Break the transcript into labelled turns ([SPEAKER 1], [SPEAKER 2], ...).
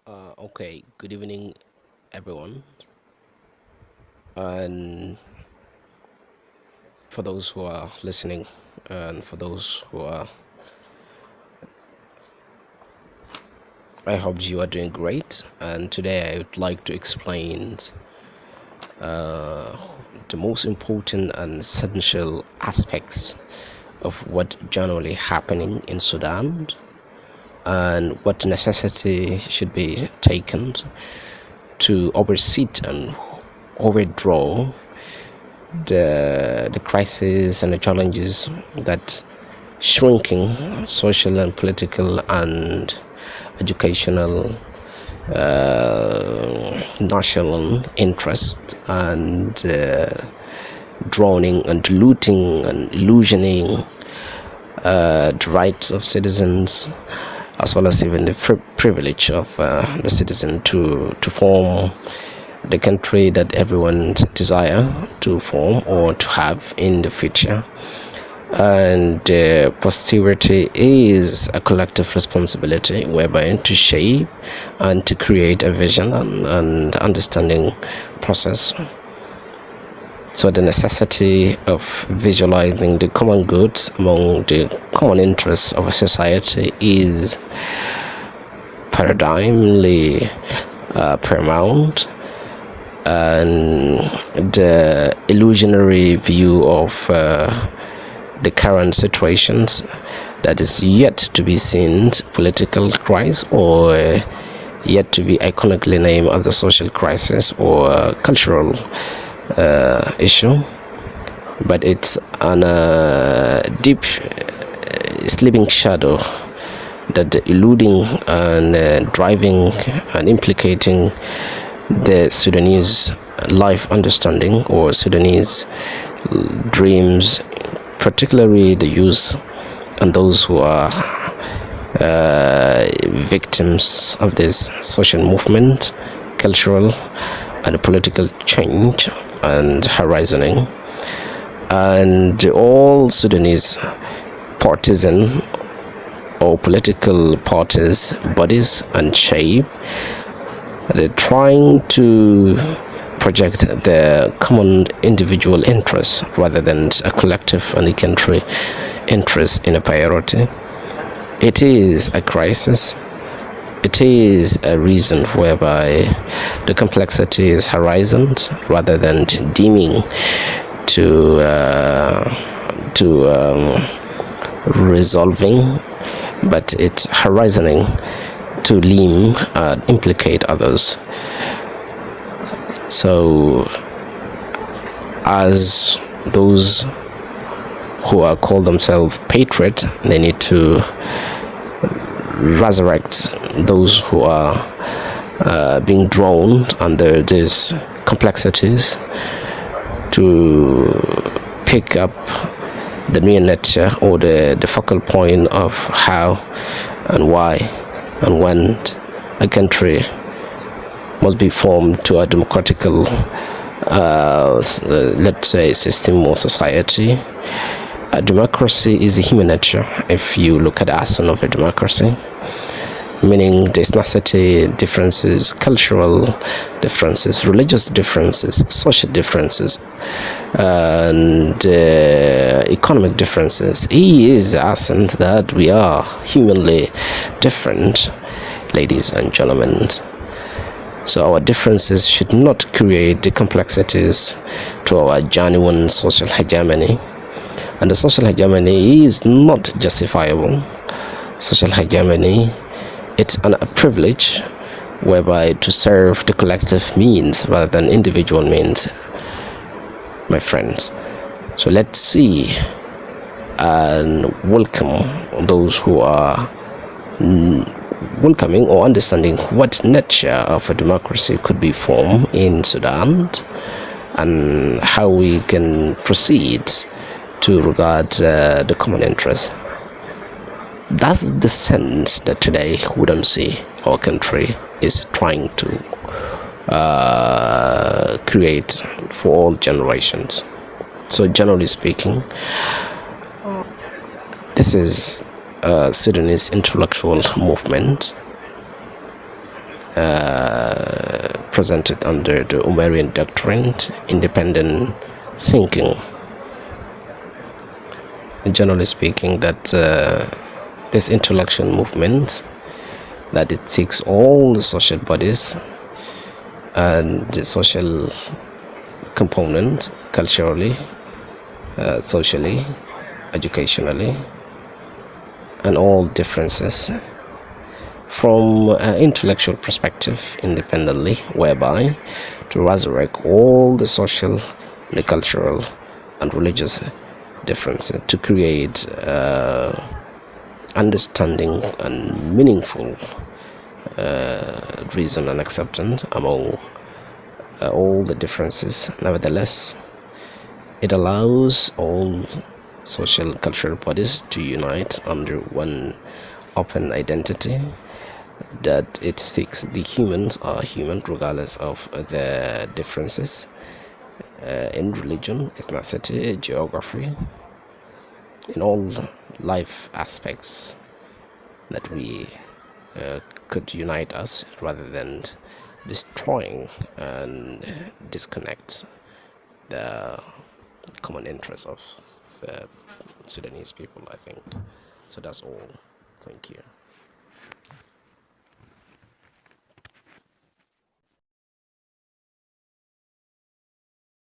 [SPEAKER 1] Okay, good evening, everyone. And for those who are listening, and for those who are, I hope you are doing great. And today I would like to explain the most important and essential aspects of what generally happening in Sudan and what necessity should be taken to oversee and overdraw the crisis and the challenges that shrinking social and political and educational national interest and drowning and diluting and illusioning the rights of citizens, as well as even the privilege of the citizen to form the country that everyone desire to form or to have in the future. And posterity is a collective responsibility whereby to shape and to create a vision and understanding process. So the necessity of visualizing the common goods among the common interests of a society is paradigmly paramount, and the illusionary view of the current situations that is yet to be seen political crisis or yet to be iconically named as a social crisis or cultural issue, but it's on a deep sleeping shadow that eluding and driving and implicating the Sudanese life understanding or Sudanese dreams, particularly the youth and those who are victims of this social movement, cultural and political change and horizoning. And all Sudanese partisan or political parties, bodies and shape, they're trying to project their common individual interests rather than a collective and a country interest in a priority. It is a crisis. It is a reason whereby the complexity is horizoned rather than deeming to resolving, but it's horizoning to limb and implicate others. So as those who are called themselves patriot, they need to resurrect those who are being drawn under these complexities to pick up the near nature or the focal point of how and why and when a country must be formed to a democratical, let's say, system or society. A democracy is a human nature. If you look at the essence of a democracy, meaning there's necessity differences, cultural differences, religious differences, social differences, and economic differences. He is the essence that we are humanly different, ladies and gentlemen. So our differences should not create the complexities to our genuine social hegemony. And the social hegemony is not justifiable. Social hegemony, it's a privilege whereby to serve the collective means rather than individual means, my friends. So let's see and welcome those who are welcoming or understanding what nature of a democracy could be formed in Sudan and how we can proceed to regard the common interest. That's the sense that today we don't see our country is trying to create for all generations. So generally speaking, this is Sudanese intellectual movement presented under the Omerian doctrine, independent thinking. And generally speaking, that this intellectual movement, that it takes all the social bodies and the social component, culturally, socially, educationally, and all differences from an intellectual perspective independently, whereby to resurrect all the social, the cultural, and religious differences to create understanding and meaningful reason and acceptance among all the differences. Nevertheless, it allows all social cultural bodies to unite under one open identity, that it seeks the humans are human regardless of their differences in religion, ethnicity, geography, in all life aspects, that we could unite us rather than destroying and disconnect the common interests of the Sudanese people, I think. So that's all. Thank you.